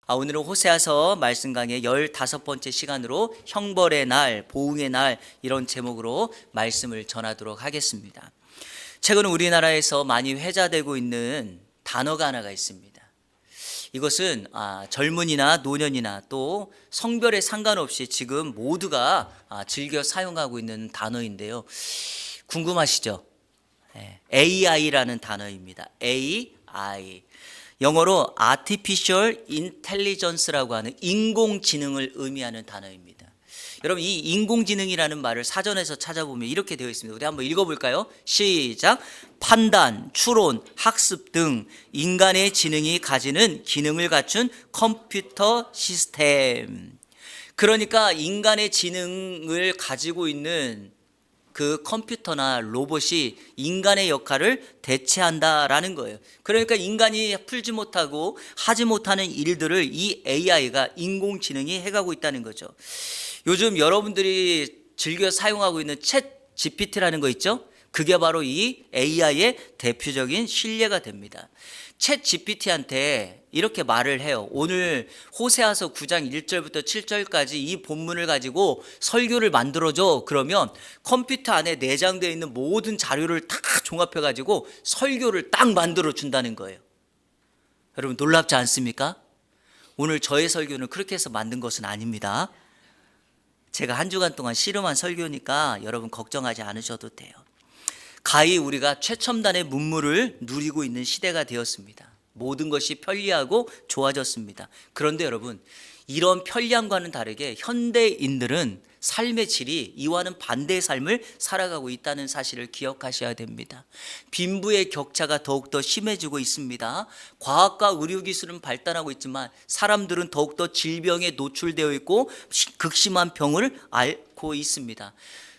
오늘은 호세아서 말씀 강의 15번째 시간으로 형벌의 날, 보응의 날 이런 제목으로 말씀을 전하도록 하겠습니다. 최근 우리나라에서 많이 회자되고 있는 단어가 하나가 있습니다. 이것은 젊은이나 노년이나 또 성별에 상관없이 지금 모두가 즐겨 사용하고 있는 단어인데요. 궁금하시죠? AI라는 단어입니다. AI. 영어로 Artificial Intelligence라고 하는 인공지능을 의미하는 단어입니다. 여러분, 이 인공지능이라는 말을 사전에서 찾아보면 이렇게 되어 있습니다. 우리 한번 읽어볼까요? 시작. 판단, 추론, 학습 등 인간의 지능이 가지는 기능을 갖춘 컴퓨터 시스템. 그러니까 인간의 지능을 가지고 있는 그 컴퓨터나 로봇이 인간의 역할을 대체한다라는 거예요. 그러니까 인간이 풀지 못하고 하지 못하는 일들을 이 AI가 인공지능이 해가고 있다는 거죠. 요즘 여러분들이 즐겨 사용하고 있는 챗 GPT라는 거 있죠? 그게 바로 이 AI의 대표적인 신뢰가 됩니다. 챗 GPT한테 이렇게 말을 해요. 오늘 호세아서 9장 1절부터 7절까지 이 본문을 가지고 설교를 만들어줘. 그러면 컴퓨터 안에 내장되어 있는 모든 자료를 다 종합해 가지고 설교를 딱 만들어 준다는 거예요. 여러분, 놀랍지 않습니까? 오늘 저의 설교는 그렇게 해서 만든 것은 아닙니다. 제가 한 주간 동안 씨름한 설교니까 여러분 걱정하지 않으셔도 돼요. 가히 우리가 최첨단의 문물을 누리고 있는 시대가 되었습니다. 모든 것이 편리하고 좋아졌습니다. 그런데 여러분, 이런 편리함과는 다르게 현대인들은 삶의 질이 이와는 반대의 삶을 살아가고 있다는 사실을 기억하셔야 됩니다. 빈부의 격차가 더욱더 심해지고 있습니다. 과학과 의료기술은 발달하고 있지만 사람들은 더욱더 질병에 노출되어 있고 극심한 병을 앓고 있습니다.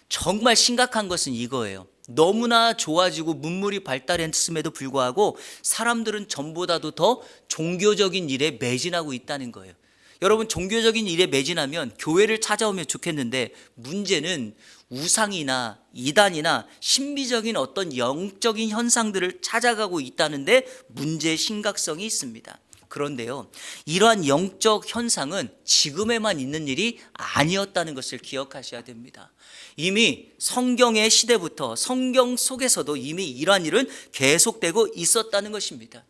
정말 심각한 것은 이거예요. 너무나 좋아지고 문물이 발달했음에도 불구하고 사람들은 전보다도 더 종교적인 일에 매진하고 있다는 거예요. 여러분, 종교적인 일에 매진하면 교회를 찾아오면 좋겠는데 문제는 우상이나 이단이나 신비적인 어떤 영적인 현상들을 찾아가고 있다는데 문제의 심각성이 있습니다. 그런데요, 이러한 영적 현상은 지금에만 있는 일이 아니었다는 것을 기억하셔야 됩니다. 이미 성경의 시대부터 성경 속에서도 이미 이러한 일은 계속되고 있었다는 것입니다.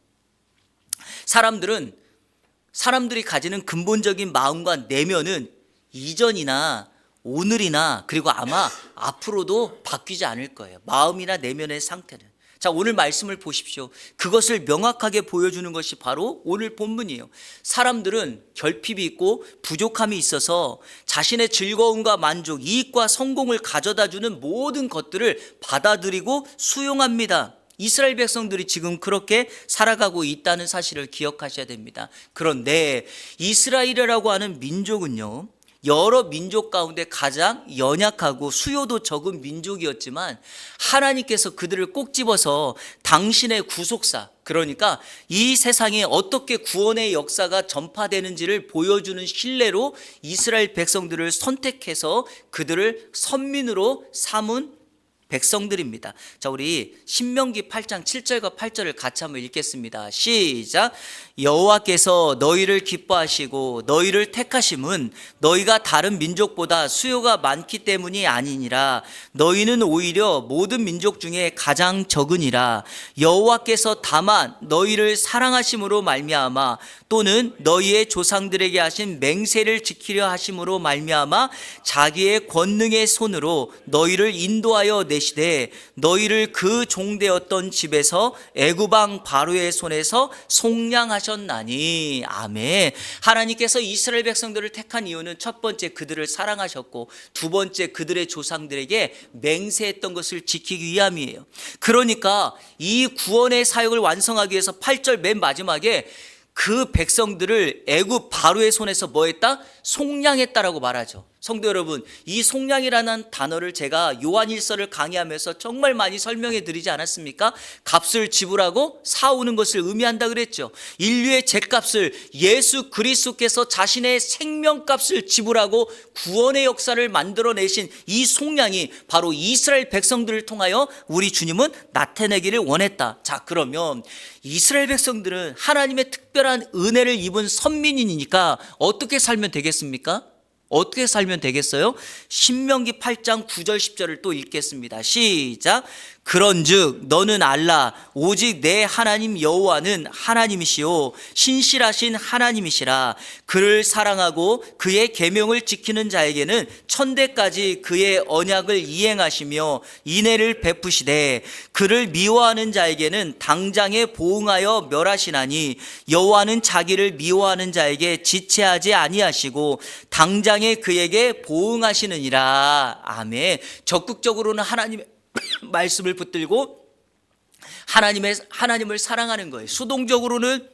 사람들이 가지는 근본적인 마음과 내면은 이전이나 오늘이나 그리고 아마 앞으로도 바뀌지 않을 거예요. 마음이나 내면의 상태는. 자, 오늘 말씀을 보십시오. 그것을 명확하게 보여주는 것이 바로 오늘 본문이에요. 사람들은 결핍이 있고 부족함이 있어서 자신의 즐거움과 만족, 이익과 성공을 가져다주는 모든 것들을 받아들이고 수용합니다. 이스라엘 백성들이 지금 그렇게 살아가고 있다는 사실을 기억하셔야 됩니다. 그런데 이스라엘이라고 하는 민족은요, 여러 민족 가운데 가장 연약하고 수요도 적은 민족이었지만 하나님께서 그들을 꼭 집어서 당신의 구속사, 그러니까 이 세상에 어떻게 구원의 역사가 전파되는지를 보여주는 신뢰로 이스라엘 백성들을 선택해서 그들을 선민으로 삼은 백성들입니다. 자, 우리 신명기 8장 7절과 8절을 같이 한번 읽겠습니다. 시작. 여호와께서 너희를 기뻐하시고 너희를 택하심은 너희가 다른 민족보다 수요가 많기 때문이 아니니라. 너희는 오히려 모든 민족 중에 가장 적으니라. 여호와께서 다만 너희를 사랑하심으로 말미암아 또는 너희의 조상들에게 하신 맹세를 지키려 하심으로 말미암아 자기의 권능의 손으로 너희를 인도하여 내시되 너희를 그 종되었던 집에서 애굽 왕 바로의 손에서 속량하셨나니. 아멘. 하나님께서 이스라엘 백성들을 택한 이유는 첫 번째, 그들을 사랑하셨고 두 번째, 그들의 조상들에게 맹세했던 것을 지키기 위함이에요. 그러니까 이 구원의 사역을 완성하기 위해서 8절 맨 마지막에 그 백성들을 애굽 바로의 손에서 뭐 했다? 속량했다라고 말하죠. 성도 여러분, 이 속량이라는 단어를 제가 요한일서를 강의하면서 정말 많이 설명해 드리지 않았습니까? 값을 지불하고 사오는 것을 의미한다 그랬죠. 인류의 죗값을 예수 그리스도께서 자신의 생명값을 지불하고 구원의 역사를 만들어내신 이 속량이 바로 이스라엘 백성들을 통하여 우리 주님은 나타내기를 원했다. 자, 그러면 이스라엘 백성들은 하나님의 특별한 은혜를 입은 선민이니까 어떻게 살면 되겠습니까? 어떻게 살면 되겠어요? 신명기 8장 9절 10절을 또 읽겠습니다. 시작. 그런즉 너는 알라 오직 내 하나님 여호와는 하나님이시요 신실하신 하나님이시라. 그를 사랑하고 그의 계명을 지키는 자에게는 천대까지 그의 언약을 이행하시며 인애를 베푸시되 그를 미워하는 자에게는 당장에 보응하여 멸하시나니 여호와는 자기를 미워하는 자에게 지체하지 아니하시고 당장에 그에게 보응하시느니라. 아멘. 적극적으로는 하나님의 말씀을 붙들고 하나님을 사랑하는 거예요. 수동적으로는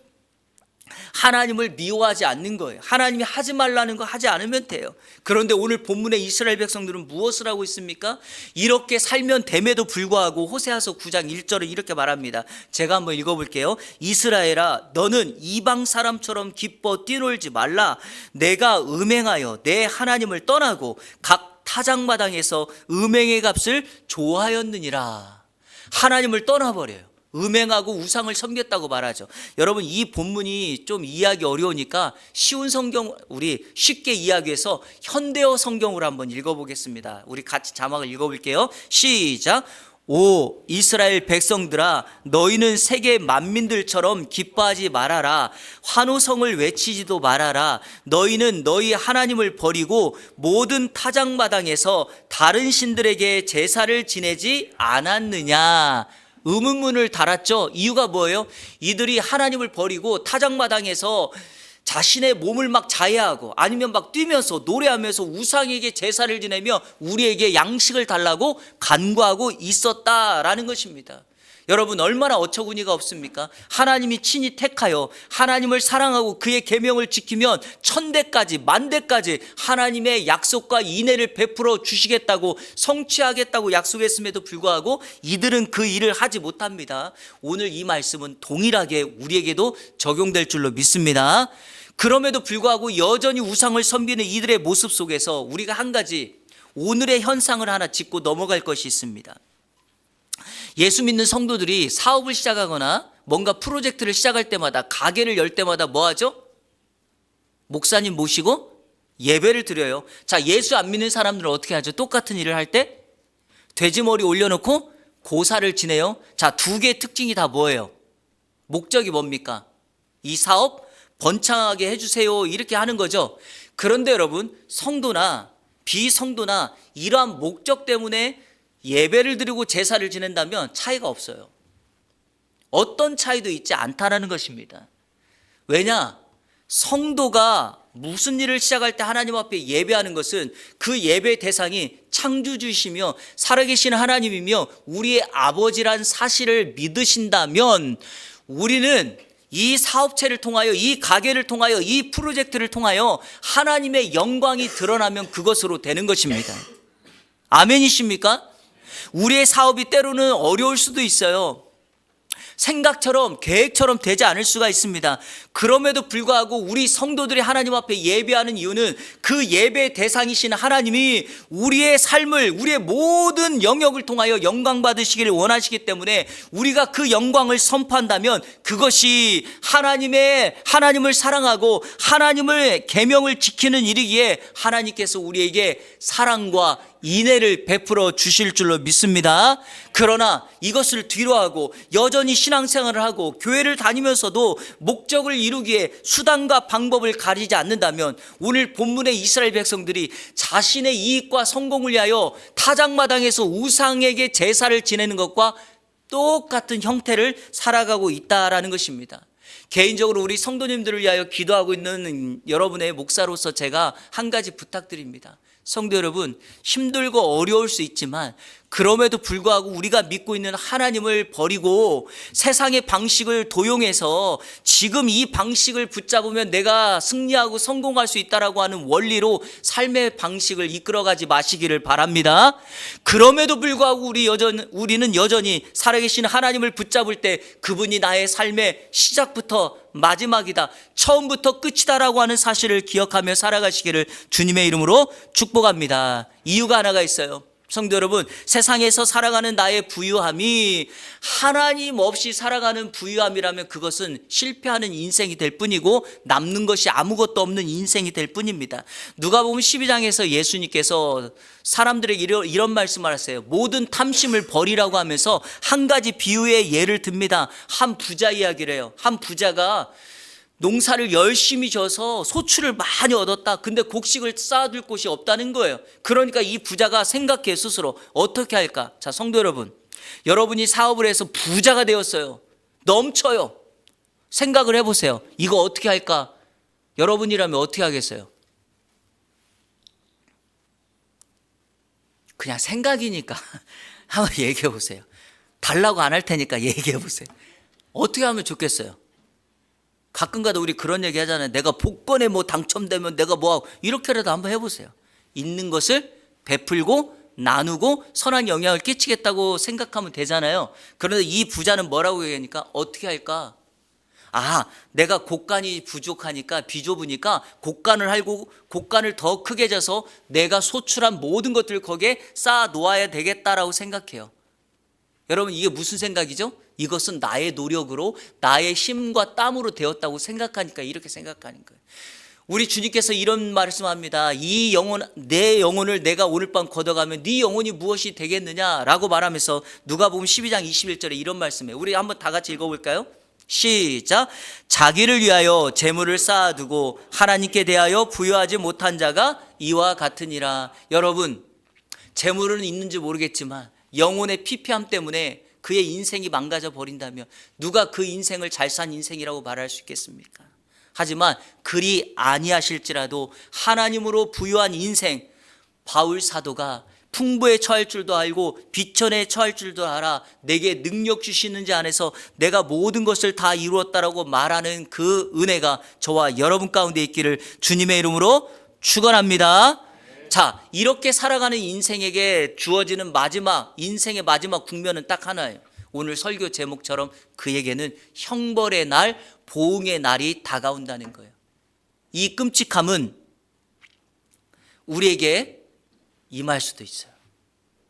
하나님을 미워하지 않는 거예요. 하나님이 하지 말라는 거 하지 않으면 돼요. 그런데 오늘 본문의 이스라엘 백성들은 무엇을 하고 있습니까? 이렇게 살면 됨에도 불구하고 호세아서 9장 1절은 이렇게 말합니다. 제가 한번 읽어볼게요. 이스라엘아 너는 이방 사람처럼 기뻐 뛰놀지 말라. 내가 음행하여 내 하나님을 떠나고 각 타작마당에서 음행의 값을 좋아하였느니라. 하나님을 떠나버려요. 음행하고 우상을 섬겼다고 말하죠. 여러분, 이 본문이 좀 이해하기 어려우니까 쉬운 성경, 우리 쉽게 이야기해서 현대어 성경으로 한번 읽어보겠습니다. 우리 같이 자막을 읽어볼게요. 시작. 오 이스라엘 백성들아 너희는 세계 만민들처럼 기뻐하지 말아라. 환호성을 외치지도 말아라. 너희는 너희 하나님을 버리고 모든 타작마당에서 다른 신들에게 제사를 지내지 않았느냐. 의문문을 달았죠. 이유가 뭐예요? 이들이 하나님을 버리고 타작마당에서 자신의 몸을 막 자해하고 아니면 막 뛰면서 노래하면서 우상에게 제사를 지내며 우리에게 양식을 달라고 간구하고 있었다라는 것입니다. 여러분, 얼마나 어처구니가 없습니까? 하나님이 친히 택하여 하나님을 사랑하고 그의 계명을 지키면 천대까지 만대까지 하나님의 약속과 인애를 베풀어 주시겠다고 성취하겠다고 약속했음에도 불구하고 이들은 그 일을 하지 못합니다. 오늘 이 말씀은 동일하게 우리에게도 적용될 줄로 믿습니다. 그럼에도 불구하고 여전히 우상을 섬기는 이들의 모습 속에서 우리가 한 가지 오늘의 현상을 하나 짚고 넘어갈 것이 있습니다. 예수 믿는 성도들이 사업을 시작하거나 뭔가 프로젝트를 시작할 때마다 가게를 열 때마다 뭐 하죠? 목사님 모시고 예배를 드려요. 자, 예수 안 믿는 사람들은 어떻게 하죠? 똑같은 일을 할 때 돼지머리 올려놓고 고사를 지내요. 자, 두 개의 특징이 다 뭐예요? 목적이 뭡니까? 이 사업 번창하게 해주세요 이렇게 하는 거죠. 그런데 여러분, 성도나 비성도나 이러한 목적 때문에 예배를 드리고 제사를 지낸다면 차이가 없어요. 어떤 차이도 있지 않다라는 것입니다. 왜냐? 성도가 무슨 일을 시작할 때 하나님 앞에 예배하는 것은 그 예배 대상이 창조주이시며 살아계신 하나님이며 우리의 아버지란 사실을 믿으신다면 우리는 이 사업체를 통하여 이 가게를 통하여 이 프로젝트를 통하여 하나님의 영광이 드러나면 그것으로 되는 것입니다. 아멘이십니까? 우리의 사업이 때로는 어려울 수도 있어요. 생각처럼 계획처럼 되지 않을 수가 있습니다. 그럼에도 불구하고 우리 성도들이 하나님 앞에 예배하는 이유는 그 예배 대상이신 하나님이 우리의 삶을 우리의 모든 영역을 통하여 영광 받으시기를 원하시기 때문에 우리가 그 영광을 선포한다면 그것이 하나님을 사랑하고 하나님의 계명을 지키는 일이기에 하나님께서 우리에게 사랑과 인애를 베풀어 주실 줄로 믿습니다. 그러나 이것을 뒤로하고 여전히 신앙생활을 하고 교회를 다니면서도 목적을 이루기에 수단과 방법을 가리지 않는다면 오늘 본문의 이스라엘 백성들이 자신의 이익과 성공을 위하여 타작마당에서 우상에게 제사를 지내는 것과 똑같은 형태를 살아가고 있다라는 것입니다. 개인적으로 우리 성도님들을 위하여 기도하고 있는 여러분의 목사로서 제가 한 가지 부탁드립니다. 성도 여러분, 힘들고 어려울 수 있지만 그럼에도 불구하고 우리가 믿고 있는 하나님을 버리고 세상의 방식을 도용해서 지금 이 방식을 붙잡으면 내가 승리하고 성공할 수 있다라고 하는 원리로 삶의 방식을 이끌어가지 마시기를 바랍니다. 그럼에도 불구하고 우리는 여전히 살아계신 하나님을 붙잡을 때 그분이 나의 삶의 시작부터 마지막이다, 처음부터 끝이다라고 하는 사실을 기억하며 살아가시기를 주님의 이름으로 축복합니다. 이유가 하나가 있어요. 성도 여러분, 세상에서 살아가는 나의 부유함이 하나님 없이 살아가는 부유함이라면 그것은 실패하는 인생이 될 뿐이고 남는 것이 아무것도 없는 인생이 될 뿐입니다. 누가복음 12장에서 예수님께서 사람들에게 이런 말씀을 하세요. 모든 탐심을 버리라고 하면서 한 가지 비유의 예를 듭니다. 한 부자 이야기를 해요. 한 부자가 농사를 열심히 져서 소출을 많이 얻었다. 근데 곡식을 쌓아둘 곳이 없다는 거예요. 그러니까 이 부자가 생각해 스스로 어떻게 할까? 자, 성도 여러분, 여러분이 사업을 해서 부자가 되었어요. 넘쳐요. 생각을 해보세요. 이거 어떻게 할까? 여러분이라면 어떻게 하겠어요? 그냥 생각이니까 한번 얘기해 보세요. 달라고 안 할 테니까 얘기해 보세요. 어떻게 하면 좋겠어요? 가끔가다 우리 그런 얘기 하잖아요. 내가 복권에 뭐 당첨되면 내가 뭐하고, 이렇게라도 한번 해보세요. 있는 것을 베풀고 나누고 선한 영향을 끼치겠다고 생각하면 되잖아요. 그런데 이 부자는 뭐라고 얘기하니까 어떻게 할까? 내가 곡간이 부족하니까, 비좁으니까 곡간을 더 크게 져서 내가 소출한 모든 것들을 거기에 쌓아 놓아야 되겠다라고 생각해요. 여러분, 이게 무슨 생각이죠? 이것은 나의 노력으로 나의 힘과 땀으로 되었다고 생각하니까 이렇게 생각하는 거예요. 우리 주님께서 이런 말씀합니다. 내 영혼을 내가 오늘 밤 걷어가면 네 영혼이 무엇이 되겠느냐라고 말하면서 누가복음 12장 21절에 이런 말씀이에요. 우리 한번 다 같이 읽어볼까요? 시작. 자기를 위하여 재물을 쌓아두고 하나님께 대하여 부여하지 못한 자가 이와 같으니라. 여러분, 재물은 있는지 모르겠지만 영혼의 피폐함 때문에 그의 인생이 망가져 버린다면 누가 그 인생을 잘 산 인생이라고 말할 수 있겠습니까? 하지만 그리 아니하실지라도 하나님으로 부유한 인생, 바울 사도가 풍부에 처할 줄도 알고 비천에 처할 줄도 알아 내게 능력 주시는 자 안에서 내가 모든 것을 다 이루었다라고 말하는 그 은혜가 저와 여러분 가운데 있기를 주님의 이름으로 축원합니다. 자, 이렇게 살아가는 인생에게 주어지는 인생의 마지막 국면은 딱 하나예요. 오늘 설교 제목처럼 그에게는 형벌의 날, 보응의 날이 다가온다는 거예요. 이 끔찍함은 우리에게 임할 수도 있어요.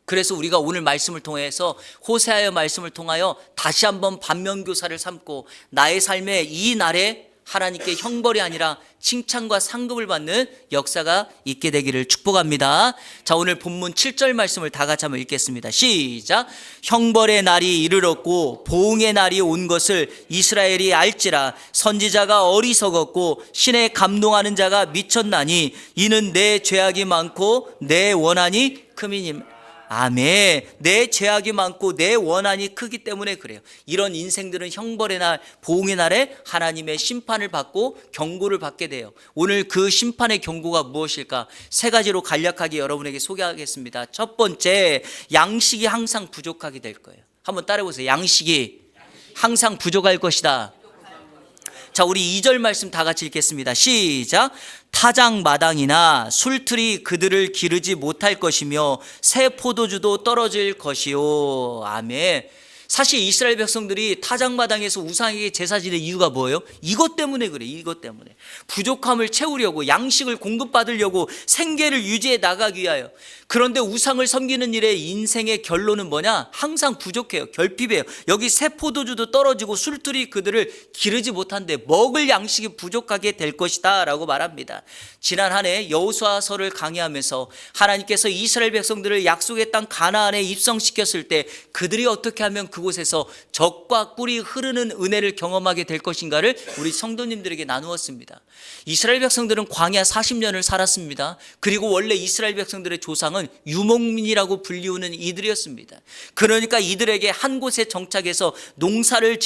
그래서 우리가 오늘 말씀을 통해서 호세아의 말씀을 통하여 다시 한번 반면교사를 삼고 나의 삶에 이 날에 하나님께 형벌이 아니라 칭찬과 상급을 받는 역사가 있게 되기를 축복합니다. 자, 오늘 본문 7절 말씀을 다 같이 한번 읽겠습니다. 시작. 형벌의 날이 이르렀고 보응의 날이 온 것을 이스라엘이 알지라. 선지자가 어리석었고 신에 감동하는 자가 미쳤나니 이는 내 죄악이 많고 내 원한이 큼이니. 아멘. 내 죄악이 많고 내 원한이 크기 때문에 그래요. 이런 인생들은 형벌의 날, 보응의 날에 하나님의 심판을 받고 경고를 받게 돼요. 오늘 그 심판의 경고가 무엇일까? 세 가지로 간략하게 여러분에게 소개하겠습니다. 첫 번째, 양식이 항상 부족하게 될 거예요. 한번 따라해보세요. 양식이 항상 부족할 것이다. 자, 우리 2절 말씀 다 같이 읽겠습니다. 시작. 타작 마당이나 술틀이 그들을 기르지 못할 것이며 새 포도주도 떨어질 것이요. 아멘. 사실 이스라엘 백성들이 타작마당에서 우상에게 제사 지낼 이유가 뭐예요? 이것 때문에 그래요. 이것 때문에. 부족함을 채우려고, 양식을 공급받으려고, 생계를 유지해 나가기 위하여. 그런데 우상을 섬기는 일의 인생의 결론은 뭐냐? 항상 부족해요. 결핍해요. 여기 새 포도주도 떨어지고 술들이 그들을 기르지 못한데 먹을 양식이 부족하게 될 것이다 라고 말합니다. 지난 한 해 여호수아서를 강의하면서 하나님께서 이스라엘 백성들을 약속의 땅 가나안에 입성시켰을 때 그들이 어떻게 하면 그곳에서 젖과 꿀이 흐르는 은혜를 경험하게 될 것인가를 우리 성도님들에게 나누었습니다. 이스라엘 백성들은 광야 40년을 살았습니다. 그리고 원래 이스라엘 백성들의 조상은 유목민이라고 불리우는 이들이었습니다. 그러니까 이들에게 한 곳에 정착해서 농사를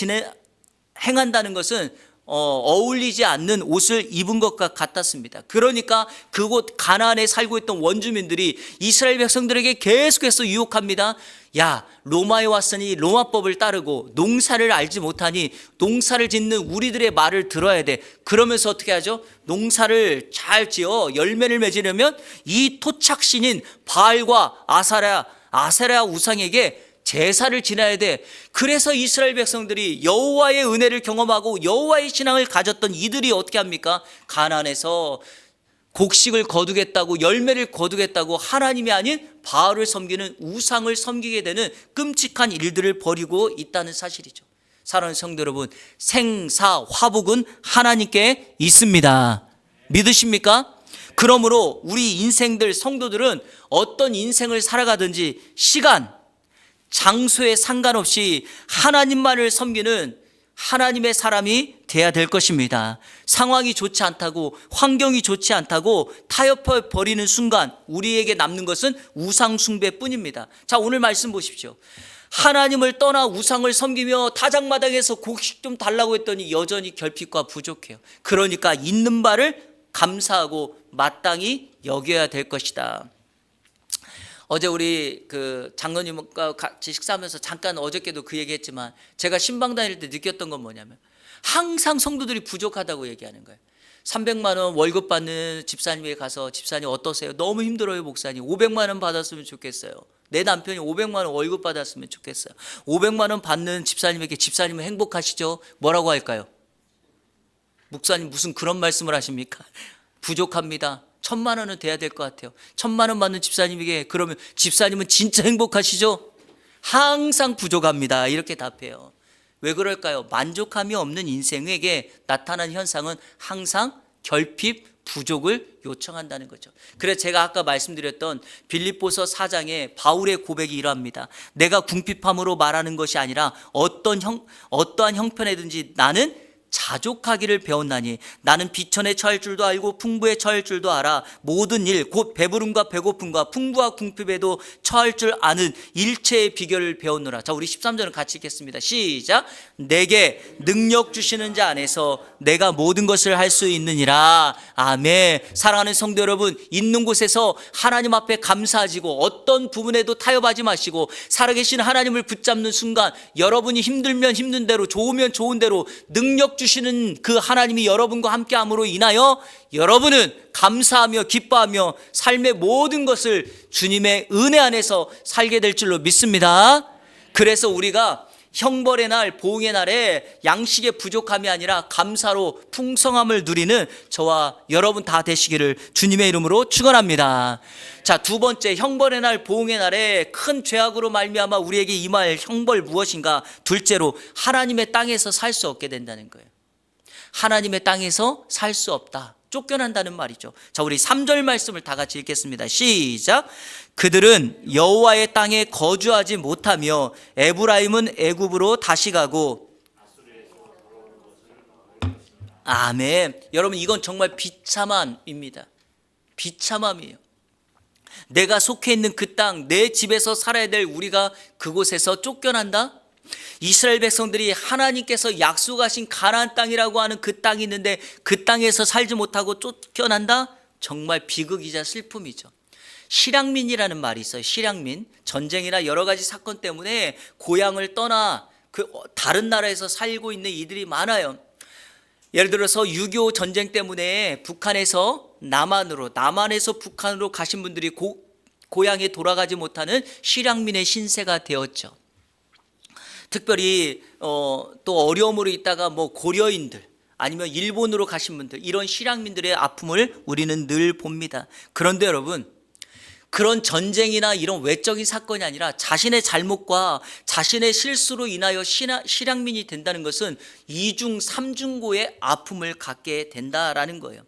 행한다는 것은 어울리지 않는 옷을 입은 것과 같았습니다. 그러니까 그곳 가나안에 살고 있던 원주민들이 이스라엘 백성들에게 계속해서 유혹합니다. 야, 로마에 왔으니 로마법을 따르고 농사를 알지 못하니 농사를 짓는 우리들의 말을 들어야 돼. 그러면서 어떻게 하죠? 농사를 잘 지어 열매를 맺으려면 이 토착신인 바알과 아세라 우상에게 제사를 지내야 돼. 그래서 이스라엘 백성들이 여호와의 은혜를 경험하고 여호와의 신앙을 가졌던 이들이 어떻게 합니까? 가나안에서 곡식을 거두겠다고, 열매를 거두겠다고 하나님이 아닌 바알을 섬기는 우상을 섬기게 되는 끔찍한 일들을 벌이고 있다는 사실이죠. 사랑하는 성도 여러분, 생사 화복은 하나님께 있습니다. 믿으십니까? 그러므로 우리 인생들, 성도들은 어떤 인생을 살아가든지 시간, 장소에 상관없이 하나님만을 섬기는 하나님의 사람이 돼야 될 것입니다. 상황이 좋지 않다고, 환경이 좋지 않다고 타협해 버리는 순간 우리에게 남는 것은 우상 숭배뿐입니다. 자, 오늘 말씀 보십시오. 하나님을 떠나 우상을 섬기며 타작마당에서 곡식 좀 달라고 했더니 여전히 결핍과 부족해요. 그러니까 있는 바를 감사하고 마땅히 여겨야 될 것이다. 어제 우리 그 장로님과 같이 식사하면서 잠깐 어저께도 그 얘기했지만 제가 신방 다닐 때 느꼈던 건 뭐냐면 항상 성도들이 부족하다고 얘기하는 거예요. 300만 원 월급 받는 집사님에게 가서 집사님 어떠세요? 너무 힘들어요 목사님. 500만 원 받았으면 좋겠어요. 내 남편이 500만 원 월급 받았으면 좋겠어요. 500만 원 받는 집사님에게 집사님은 행복하시죠? 뭐라고 할까요? 목사님 무슨 그런 말씀을 하십니까? 부족합니다. 1000만 원은 돼야 될 것 같아요. 1000만 원 받는 집사님에게 그러면 집사님은 진짜 행복하시죠? 항상 부족합니다. 이렇게 답해요. 왜 그럴까요? 만족함이 없는 인생에게 나타나는 현상은 항상 결핍, 부족을 요청한다는 거죠. 그래서 제가 아까 말씀드렸던 빌립보서 4장에 바울의 고백이 이러합니다. 내가 궁핍함으로 말하는 것이 아니라 어떠한 형편에든지 나는 자족하기를 배웠나니 나는 비천에 처할 줄도 알고 풍부에 처할 줄도 알아. 모든 일 곧 배부름과 배고픔과 풍부와 궁핍에도 처할 줄 아는 일체의 비결을 배웠노라. 자, 우리 13절은 같이 읽겠습니다. 시작. 내게 능력 주시는 자 안에서 내가 모든 것을 할 수 있느니라. 아멘. 사랑하는 성도 여러분, 있는 곳에서 하나님 앞에 감사하시고 어떤 부분에도 타협하지 마시고 살아계신 하나님을 붙잡는 순간 여러분이 힘들면 힘든 대로, 좋으면 좋은 대로 능력 주시는 그 하나님이 여러분과 함께함으로 인하여 여러분은 감사하며 기뻐하며 삶의 모든 것을 주님의 은혜 안에서 살게 될 줄로 믿습니다. 그래서 우리가 형벌의 날, 보응의 날에 양식의 부족함이 아니라 감사로 풍성함을 누리는 저와 여러분 다 되시기를 주님의 이름으로 축원합니다. 자, 두 번째, 형벌의 날, 보응의 날에 큰 죄악으로 말미암아 우리에게 임할 형벌 무엇인가? 둘째로, 하나님의 땅에서 살 수 없게 된다는 거예요. 하나님의 땅에서 살 수 없다. 쫓겨난다는 말이죠. 자, 우리 3절 말씀을 다 같이 읽겠습니다. 시작. 그들은 여호와의 땅에 거주하지 못하며 에브라임은 애굽으로 다시 가고. 아멘. 여러분, 이건 정말 비참함입니다. 비참함이에요. 내가 속해 있는 그 땅, 내 집에서 살아야 될 우리가 그곳에서 쫓겨난다? 이스라엘 백성들이 하나님께서 약속하신 가나안 땅이라고 하는 그 땅이 있는데 그 땅에서 살지 못하고 쫓겨난다? 정말 비극이자 슬픔이죠. 실향민이라는 말이 있어요. 실향민. 전쟁이나 여러 가지 사건 때문에 고향을 떠나 그 다른 나라에서 살고 있는 이들이 많아요. 예를 들어서 6.25 전쟁 때문에 북한에서 남한에서 북한으로 가신 분들이 고향에 돌아가지 못하는 실향민의 신세가 되었죠. 특별히 또 어려움으로 있다가 고려인들 아니면 일본으로 가신 분들, 이런 실향민들의 아픔을 우리는 늘 봅니다. 그런데 여러분, 그런 전쟁이나 이런 외적인 사건이 아니라 자신의 잘못과 자신의 실수로 인하여 실향민이 된다는 것은 이중 삼중고의 아픔을 갖게 된다라는 거예요.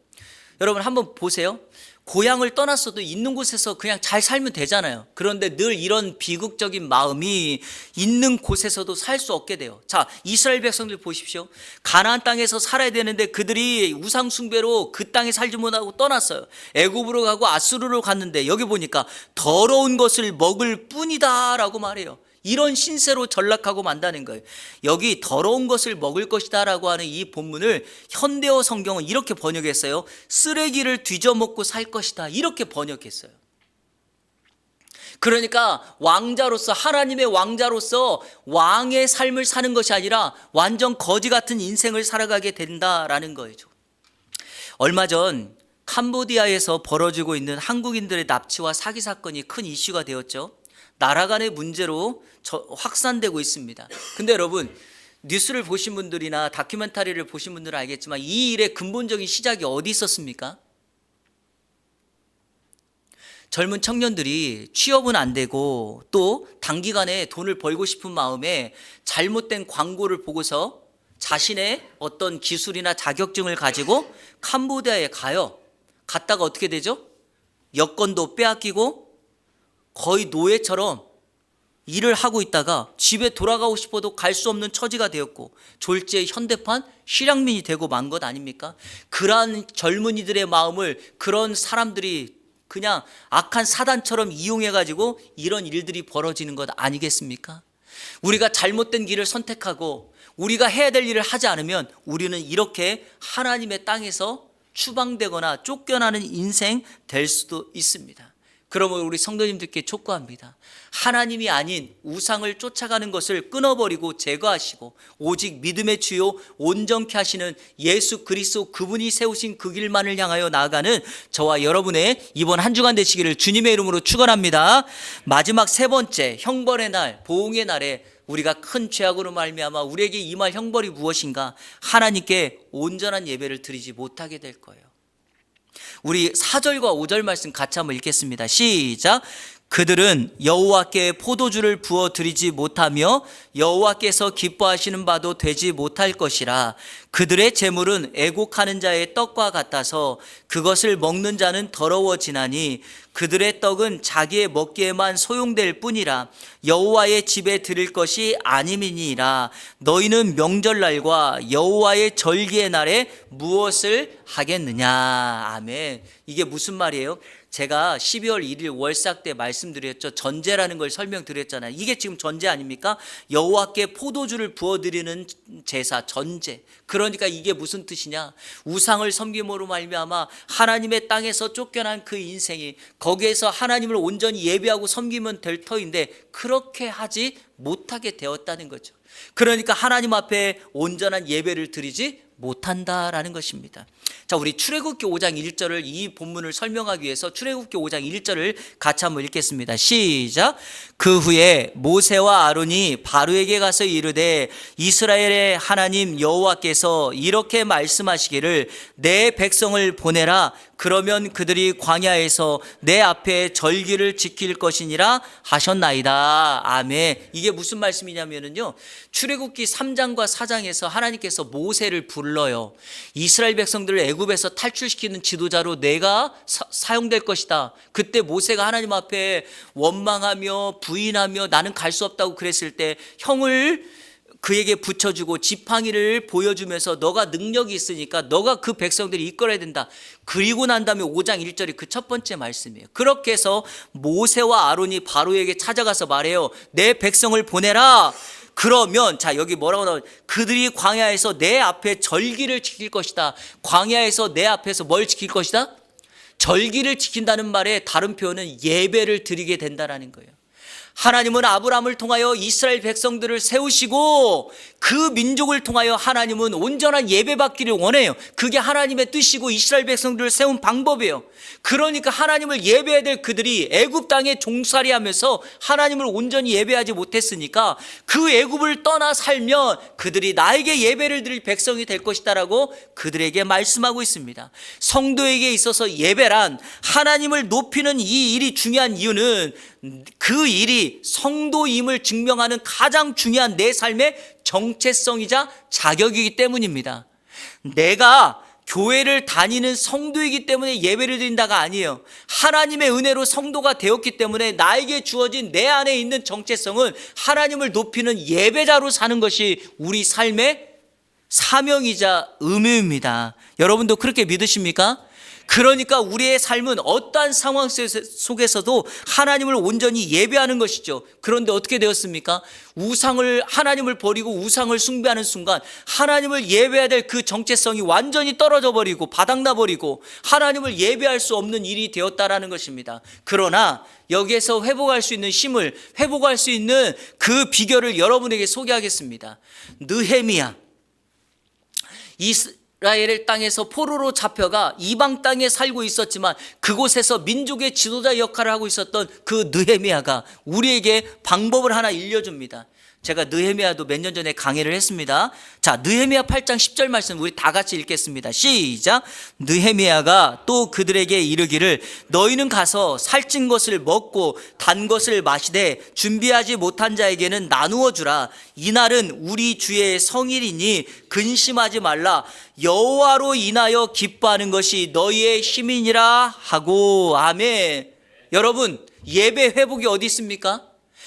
여러분 한번 보세요. 고향을 떠났어도 있는 곳에서 그냥 잘 살면 되잖아요. 그런데 늘 이런 비극적인 마음이 있는 곳에서도 살 수 없게 돼요. 자, 이스라엘 백성들 보십시오. 가나안 땅에서 살아야 되는데 그들이 우상 숭배로 그 땅에 살지 못하고 떠났어요. 애굽으로 가고 아수르로 갔는데 여기 보니까 더러운 것을 먹을 뿐이다 라고 말해요. 이런 신세로 전락하고 만다는 거예요. 여기 더러운 것을 먹을 것이다 라고 하는 이 본문을 현대어 성경은 이렇게 번역했어요. 쓰레기를 뒤져먹고 살 것이다, 이렇게 번역했어요. 그러니까 왕자로서, 하나님의 왕자로서 왕의 삶을 사는 것이 아니라 완전 거지 같은 인생을 살아가게 된다라는 거죠. 얼마 전 캄보디아에서 벌어지고 있는 한국인들의 납치와 사기 사건이 큰 이슈가 되었죠. 나라 간의 문제로 확산되고 있습니다. 근데 여러분, 뉴스를 보신 분들이나 다큐멘터리를 보신 분들은 알겠지만 이 일의 근본적인 시작이 어디 있었습니까? 젊은 청년들이 취업은 안 되고 또 단기간에 돈을 벌고 싶은 마음에 잘못된 광고를 보고서 자신의 어떤 기술이나 자격증을 가지고 캄보디아에 가요. 갔다가 어떻게 되죠? 여권도 빼앗기고 거의 노예처럼 일을 하고 있다가 집에 돌아가고 싶어도 갈 수 없는 처지가 되었고 졸지에 현대판 실향민이 되고 만 것 아닙니까? 그러한 젊은이들의 마음을 그런 사람들이 그냥 악한 사단처럼 이용해가지고 이런 일들이 벌어지는 것 아니겠습니까? 우리가 잘못된 길을 선택하고 우리가 해야 될 일을 하지 않으면 우리는 이렇게 하나님의 땅에서 추방되거나 쫓겨나는 인생 될 수도 있습니다. 그러면 우리 성도님들께 촉구합니다. 하나님이 아닌 우상을 쫓아가는 것을 끊어버리고 제거하시고 오직 믿음의 주요 온전케 하시는 예수 그리스도, 그분이 세우신 그 길만을 향하여 나아가는 저와 여러분의 이번 한 주간 되시기를 주님의 이름으로 축원합니다. 마지막 세 번째, 형벌의 날, 보응의 날에 우리가 큰 죄악으로 말미암아 우리에게 임할 형벌이 무엇인가? 하나님께 온전한 예배를 드리지 못하게 될 거예요. 우리 4절과 5절 말씀 같이 한번 읽겠습니다. 시작. 그들은 여호와께 포도주를 부어 드리지 못하며 여호와께서 기뻐하시는 바도 되지 못할 것이라. 그들의 재물은 애곡하는 자의 떡과 같아서 그것을 먹는 자는 더러워지나니 그들의 떡은 자기의 먹기에만 소용될 뿐이라. 여호와의 집에 드릴 것이 아님이니라. 너희는 명절날과 여호와의 절기의 날에 무엇을 하겠느냐. 아멘. 이게 무슨 말이에요? 제가 12월 1일 월삭 때 말씀드렸죠. 전제라는 걸 설명드렸잖아요. 이게 지금 전제 아닙니까? 여호와께 포도주를 부어드리는 제사, 전제. 그러니까 이게 무슨 뜻이냐? 우상을 섬김으로 말미암아 하나님의 땅에서 쫓겨난 그 인생이 거기에서 하나님을 온전히 예배하고 섬기면 될 터인데 그렇게 하지 못하게 되었다는 거죠. 그러니까 하나님 앞에 온전한 예배를 드리지 못한다라는 것입니다. 자, 우리 출애굽기 5장 1절을 이 본문을 설명하기 위해서 출애굽기 5장 1절을 같이 한번 읽겠습니다. 시작. 그 후에 모세와 아론이 바로에게 가서 이르되 이스라엘의 하나님 여호와께서 이렇게 말씀하시기를 내 백성을 보내라. 그러면 그들이 광야에서 내 앞에 절기를 지킬 것이니라 하셨나이다. 아멘. 이게 무슨 말씀이냐면요, 출애굽기 3장과 4장에서 하나님께서 모세를 불러요. 이스라엘 백성들을 애굽에서 탈출시키는 지도자로 내가 사용될 것이다. 그때 모세가 하나님 앞에 원망하며 부인하며 나는 갈 수 없다고 그랬을 때 형을 그에게 붙여주고 지팡이를 보여주면서 너가 능력이 있으니까 너가 그 백성들이 이끌어야 된다. 그리고 난 다음에 5장 1절이 그 첫 번째 말씀이에요. 그렇게 해서 모세와 아론이 바로에게 찾아가서 말해요. 내 백성을 보내라. 그러면 자, 여기 뭐라고 나오냐? 그들이 광야에서 내 앞에 절기를 지킬 것이다. 광야에서 내 앞에서 뭘 지킬 것이다? 절기를 지킨다는 말의 다른 표현은 예배를 드리게 된다라는 거예요. 하나님은 아브라함을 통하여 이스라엘 백성들을 세우시고 그 민족을 통하여 하나님은 온전한 예배받기를 원해요. 그게 하나님의 뜻이고 이스라엘 백성들을 세운 방법이에요. 그러니까 하나님을 예배해야 될 그들이 애굽 땅에 종살이하면서 하나님을 온전히 예배하지 못했으니까 그 애굽을 떠나 살면 그들이 나에게 예배를 드릴 백성이 될 것이다라고 그들에게 말씀하고 있습니다. 성도에게 있어서 예배란 하나님을 높이는 이 일이 중요한 이유는 그 일이 성도임을 증명하는 가장 중요한 내 삶의 정체성이자 자격이기 때문입니다. 내가 교회를 다니는 성도이기 때문에 예배를 드린다가 아니에요. 하나님의 은혜로 성도가 되었기 때문에 나에게 주어진 내 안에 있는 정체성은 하나님을 높이는 예배자로 사는 것이 우리 삶의 사명이자 의무입니다. 여러분도 그렇게 믿으십니까? 그러니까 우리의 삶은 어떠한 상황 속에서도 하나님을 온전히 예배하는 것이죠. 그런데 어떻게 되었습니까? 하나님을 버리고 우상을 숭배하는 순간 하나님을 예배해야 될 그 정체성이 완전히 떨어져 버리고 바닥나 버리고 하나님을 예배할 수 없는 일이 되었다라는 것입니다. 그러나 여기에서 회복할 수 있는 힘을, 회복할 수 있는 그 비결을 여러분에게 소개하겠습니다. 느헤미야, 이스라엘 땅에서 포로로 잡혀가 이방 땅에 살고 있었지만 그곳에서 민족의 지도자 역할을 하고 있었던 그 느헤미야가 우리에게 방법을 하나 일려줍니다. 제가 느헤미야도 몇 년 전에 강의를 했습니다. 자, 느헤미야 8장 10절 말씀 우리 다 같이 읽겠습니다. 시작. 느헤미야가 또 그들에게 이르기를 너희는 가서 살찐 것을 먹고 단 것을 마시되 준비하지 못한 자에게는 나누어 주라. 이날은 우리 주의 성일이니 근심하지 말라. 여호와로 인하여 기뻐하는 것이 너희의 힘이니라 하고. 아멘. 여러분, 예배 회복이 어디 있습니까?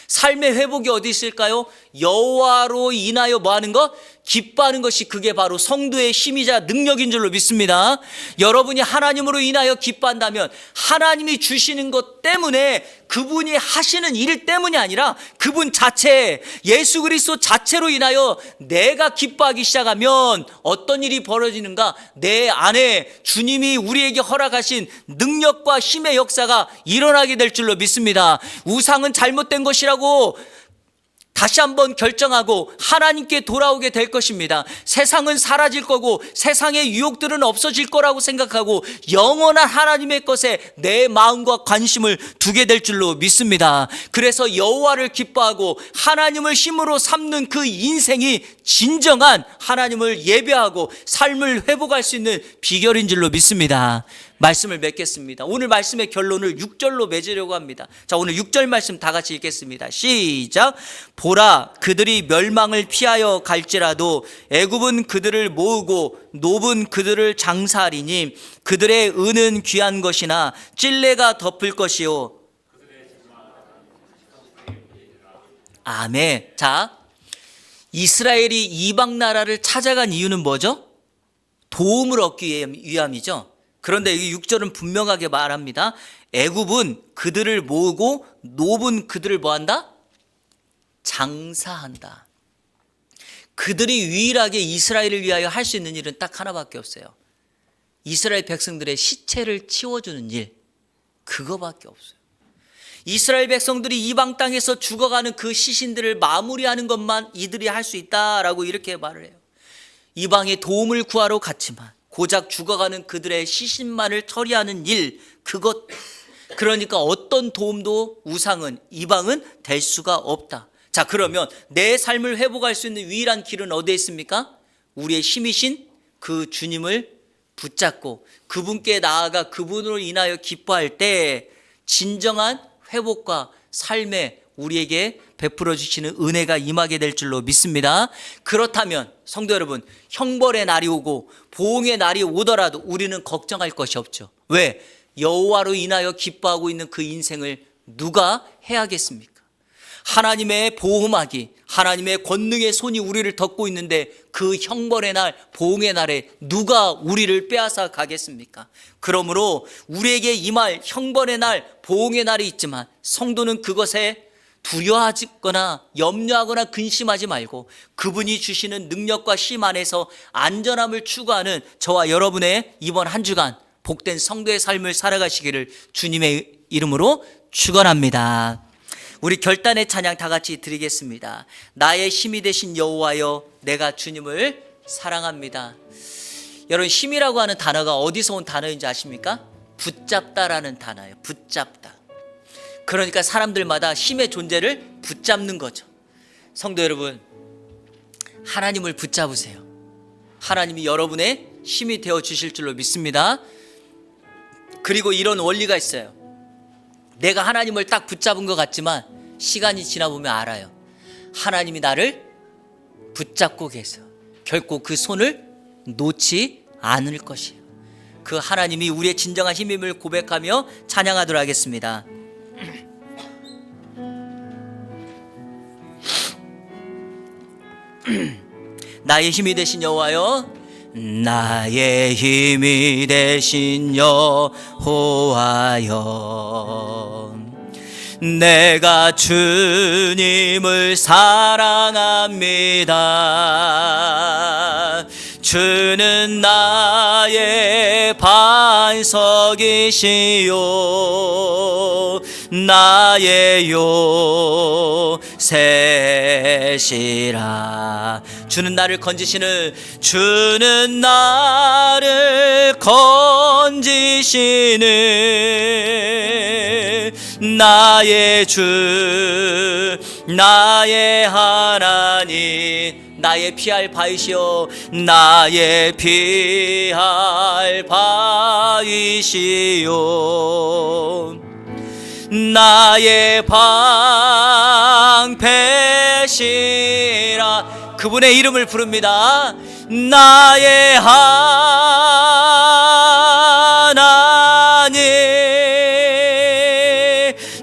삶의 회복이 어디 있을까요? 여호와로 인하여 뭐 하는 것? 기뻐하는 것이 그게 바로 성도의 힘이자 능력인 줄로 믿습니다. 여러분이 하나님으로 인하여 기뻐한다면 하나님이 주시는 것 때문에, 그분이 하시는 일 때문이 아니라 그분 자체, 예수 그리스도 자체로 인하여 내가 기뻐하기 시작하면 어떤 일이 벌어지는가? 내 안에 주님이 우리에게 허락하신 능력과 힘의 역사가 일어나게 될 줄로 믿습니다. 우상은 잘못된 것이라고 다시 한번 결정하고 하나님께 돌아오게 될 것입니다. 세상은 사라질 거고 세상의 유혹들은 없어질 거라고 생각하고 영원한 하나님의 것에 내 마음과 관심을 두게 될 줄로 믿습니다. 그래서 여호와를 기뻐하고 하나님을 힘으로 삼는 그 인생이 진정한 하나님을 예배하고 삶을 회복할 수 있는 비결인 줄로 믿습니다. 말씀을 맺겠습니다. 오늘 말씀의 결론을 6절로 맺으려고 합니다. 자, 오늘 6절 말씀 다 같이 읽겠습니다. 시작. 보라, 그들이 멸망을 피하여 갈지라도 애굽은 그들을 모으고 노은 그들을 장사하리니 그들의 은은 귀한 것이나 찔레가 덮을 것이요. 아멘. 자, 이스라엘이 이방 나라를 찾아간 이유는 뭐죠? 도움을 얻기 위함이죠. 그런데 이 6절은 분명하게 말합니다. 애굽은 그들을 모으고 노은 그들을 뭐한다? 장사한다. 그들이 유일하게 이스라엘을 위하여 할 수 있는 일은 딱 하나밖에 없어요. 이스라엘 백성들의 시체를 치워주는 일, 그거밖에 없어요. 이스라엘 백성들이 이방 땅에서 죽어가는 그 시신들을 마무리하는 것만 이들이 할 수 있다라고 이렇게 말을 해요. 이방의 도움을 구하러 갔지만 고작 죽어가는 그들의 시신만을 처리하는 일, 그것. 그러니까 어떤 도움도 우상은, 이방은 될 수가 없다. 자, 그러면 내 삶을 회복할 수 있는 유일한 길은 어디에 있습니까? 우리의 힘이신 그 주님을 붙잡고 그분께 나아가 그분으로 인하여 기뻐할 때 진정한 회복과 삶에 우리에게 베풀어 주시는 은혜가 임하게 될 줄로 믿습니다. 그렇다면 성도 여러분, 형벌의 날이 오고 보응의 날이 오더라도 우리는 걱정할 것이 없죠. 왜? 여호와로 인하여 기뻐하고 있는 그 인생을 누가 해야겠습니까? 하나님의 보호막이, 하나님의 권능의 손이 우리를 덮고 있는데 그 형벌의 날, 보응의 날에 누가 우리를 빼앗아 가겠습니까? 그러므로 우리에게 임할 형벌의 날, 보응의 날이 있지만 성도는 그것에 두려워하거나 염려하거나 근심하지 말고 그분이 주시는 능력과 힘 안에서 안전함을 추구하는 저와 여러분의 이번 한 주간 복된 성도의 삶을 살아가시기를 주님의 이름으로 축원합니다. 우리 결단의 찬양 다 같이 드리겠습니다. 나의 힘이 되신 여호와여, 내가 주님을 사랑합니다. 여러분, 힘이라고 하는 단어가 어디서 온 단어인지 아십니까? 붙잡다라는 단어예요. 붙잡다. 그러니까 사람들마다 힘의 존재를 붙잡는 거죠. 성도 여러분, 하나님을 붙잡으세요. 하나님이 여러분의 힘이 되어 주실 줄로 믿습니다. 그리고 이런 원리가 있어요. 내가 하나님을 딱 붙잡은 것 같지만 시간이 지나보면 알아요. 하나님이 나를 붙잡고 계세요. 결코 그 손을 놓지 않을 것이에요. 그 하나님이 우리의 진정한 힘임을 고백하며 찬양하도록 하겠습니다. 나의 힘이 되신 여호와여, 나의 힘이 되신 여호와여, 내가 주님을 사랑합니다. 주는 나의 반석이시요 나의 요새시라. 주는 나를 건지시는, 주는 나를 건지시는 나의 주, 나의 하나님, 나의 피할 바이시여, 나의 피할 바이시여, 나의 방패시라. 그분의 이름을 부릅니다. 나의 하나님,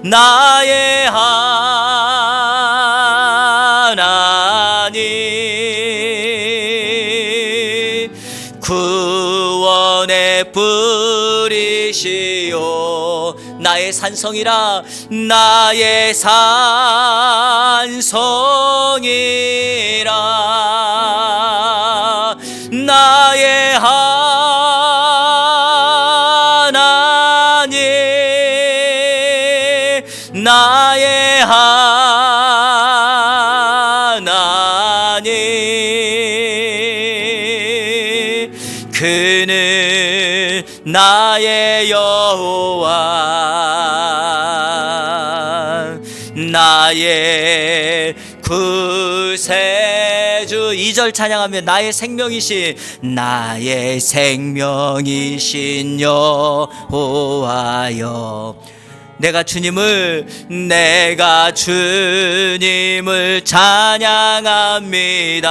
나의 하나님, 구원의 뿌리시요 나의 산성이라. 나의 산성이라. 나의 하나님, 나의 하나님, 그는 나의 여호와, 나의 구세주. 2절 찬양하면 나의 생명이신, 나의 생명이신 여호와여, 내가 주님을 찬양합니다.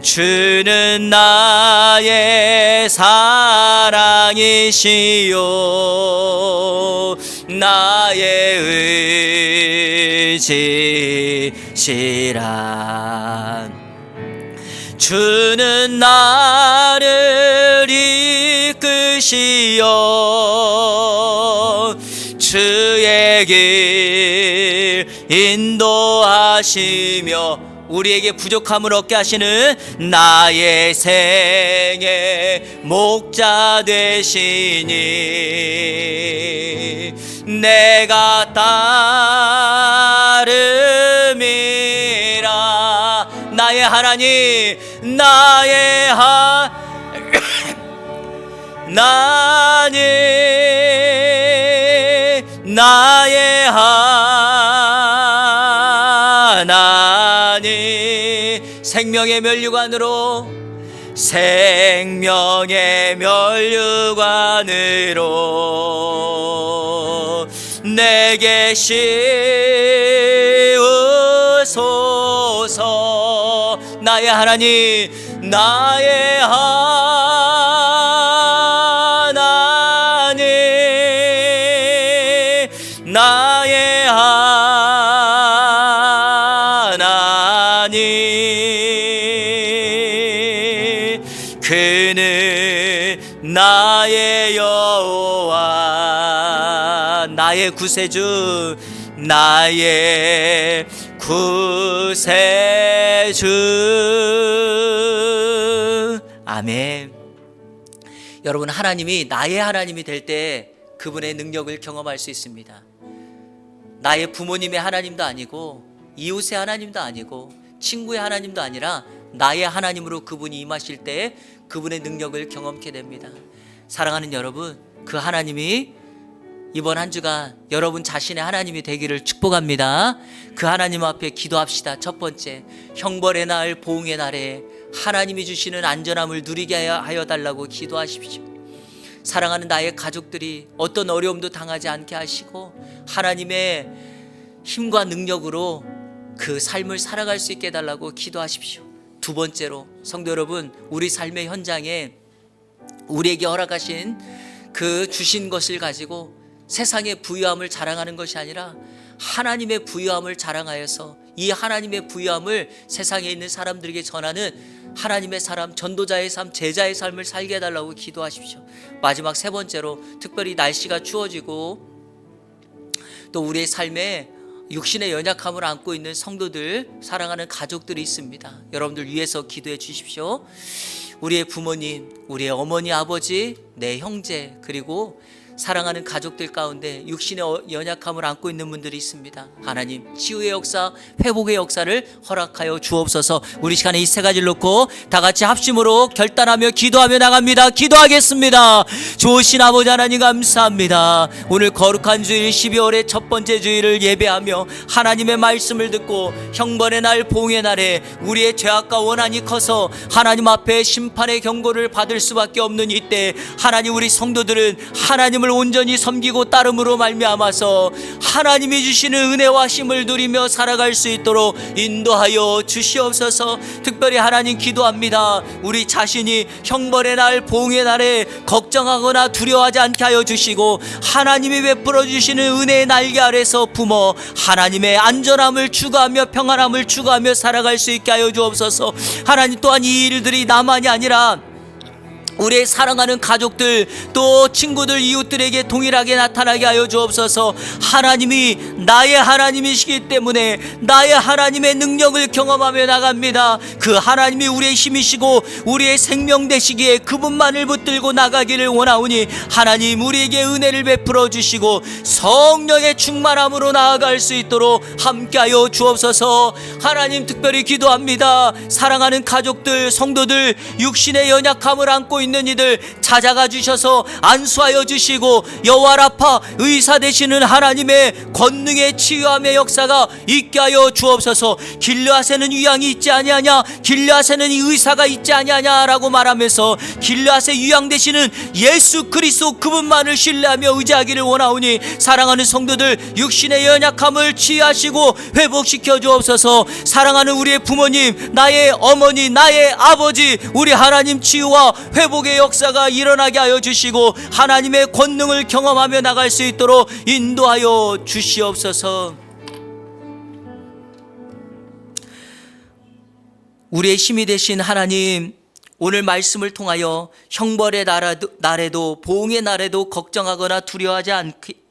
주는 나의 사랑이시요 나의 의지시라. 주는 나를 이끄시어 주의 길 인도하시며 우리에게 부족함을 얻게 하시는 나의 생의 목자 되시니 내가 따름이라. 나의 하나님, 나의 하나님, 나의 하나님, 생명의 면류관으로, 생명의 면류관으로 내게 씌우소서. 나의 하나님, 나의 하나님, 나의 하나님, 그는 나의 여호와, 나의 구세주, 나의 구세주. 아멘. 여러분, 하나님이 나의 하나님이 될 때 그분의 능력을 경험할 수 있습니다. 나의 부모님의 하나님도 아니고 이웃의 하나님도 아니고 친구의 하나님도 아니라 나의 하나님으로 그분이 임하실 때 그분의 능력을 경험케 됩니다. 사랑하는 여러분, 그 하나님이 이번 한 주간 여러분 자신의 하나님이 되기를 축복합니다. 그 하나님 앞에 기도합시다. 첫 번째, 형벌의 날, 보응의 날에 하나님이 주시는 안전함을 누리게 하여 달라고 기도하십시오. 사랑하는 나의 가족들이 어떤 어려움도 당하지 않게 하시고 하나님의 힘과 능력으로 그 삶을 살아갈 수 있게 해달라고 기도하십시오. 두 번째로, 성도 여러분, 우리 삶의 현장에 우리에게 허락하신 그 주신 것을 가지고 세상의 부유함을 자랑하는 것이 아니라 하나님의 부유함을 자랑하여서 이 하나님의 부유함을 세상에 있는 사람들에게 전하는 하나님의 사람, 전도자의 삶, 제자의 삶을 살게 해달라고 기도하십시오. 마지막 세 번째로, 특별히 날씨가 추워지고 또 우리의 삶에 육신의 연약함을 안고 있는 성도들, 사랑하는 가족들이 있습니다. 여러분들 위해서 기도해 주십시오. 우리의 부모님, 우리의 어머니, 아버지, 내 형제, 그리고 사랑하는 가족들 가운데 육신의 연약함을 안고 있는 분들이 있습니다. 하나님, 치유의 역사, 회복의 역사를 허락하여 주옵소서. 우리 시간에 이 세 가지를 놓고 다 같이 합심으로 결단하며 기도하며 나갑니다. 기도하겠습니다. 좋으신 아버지 하나님 감사합니다. 오늘 거룩한 주일 12월의 첫 번째 주일을 예배하며 하나님의 말씀을 듣고 형벌의 날, 보응의 날에 우리의 죄악과 원한이 커서 하나님 앞에 심판의 경고를 받을 수밖에 없는 이때, 하나님, 우리 성도들은 하나님을 온전히 섬기고 따름으로 말미암아서 하나님이 주시는 은혜와 힘을 누리며 살아갈 수 있도록 인도하여 주시옵소서. 특별히 하나님 기도합니다. 우리 자신이 형벌의 날, 보응의 날에 걱정하거나 두려워하지 않게 하여 주시고 하나님이 베풀어 주시는 은혜의 날개 아래서 품어 하나님의 안전함을 추구하며 평안함을 추구하며 살아갈 수 있게 하여 주옵소서. 하나님, 또한 이 일들이 나만이 아니라 우리의 사랑하는 가족들, 또 친구들, 이웃들에게 동일하게 나타나게 하여 주옵소서. 하나님이 나의 하나님이시기 때문에 나의 하나님의 능력을 경험하며 나갑니다. 그 하나님이 우리의 힘이시고 우리의 생명 되시기에 그분만을 붙들고 나가기를 원하오니 하나님, 우리에게 은혜를 베풀어 주시고 성령의 충만함으로 나아갈 수 있도록 함께하여 주옵소서. 하나님, 특별히 기도합니다. 사랑하는 가족들, 성도들, 육신의 연약함을 안고 있는 이들 찾아가 주셔서 안수하여 주시고 여호와 라파, 의사 되시는 하나님의 권능의 치유함의 역사가 있게 하여 주옵소서. 길르앗에는 유양이 있지 아니하냐, 길르앗에는 의사가 있지 아니하냐라고 말하면서 길르앗의 유양 되시는 예수 그리스도, 그분만을 신뢰하며 의지하기를 원하오니 사랑하는 성도들, 육신의 연약함을 치유하시고 회복시켜 주옵소서. 사랑하는 우리의 부모님, 나의 어머니, 나의 아버지, 우리 하나님 치유와 회복의 역사가 일어나게 하여 주시고 하나님의 권능을 경험하며 나갈 수 있도록 인도하여 주시옵소서. 우리의 힘이 되신 하나님, 오늘 말씀을 통하여 형벌의 날에도 보응의 날에도 걱정하거나 두려워하지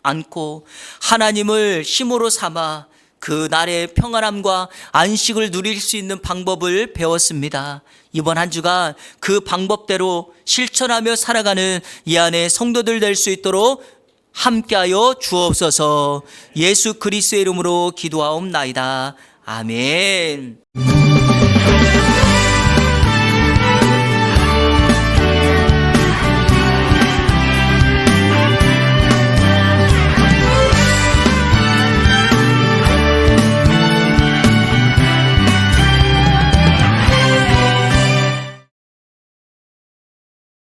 않고 하나님을 힘으로 삼아 그 날의 평안함과 안식을 누릴 수 있는 방법을 배웠습니다. 이번 한 주간 그 방법대로 실천하며 살아가는 이 안에 성도들 될 수 있도록 함께하여 주옵소서. 예수 그리스도의 이름으로 기도하옵나이다. 아멘.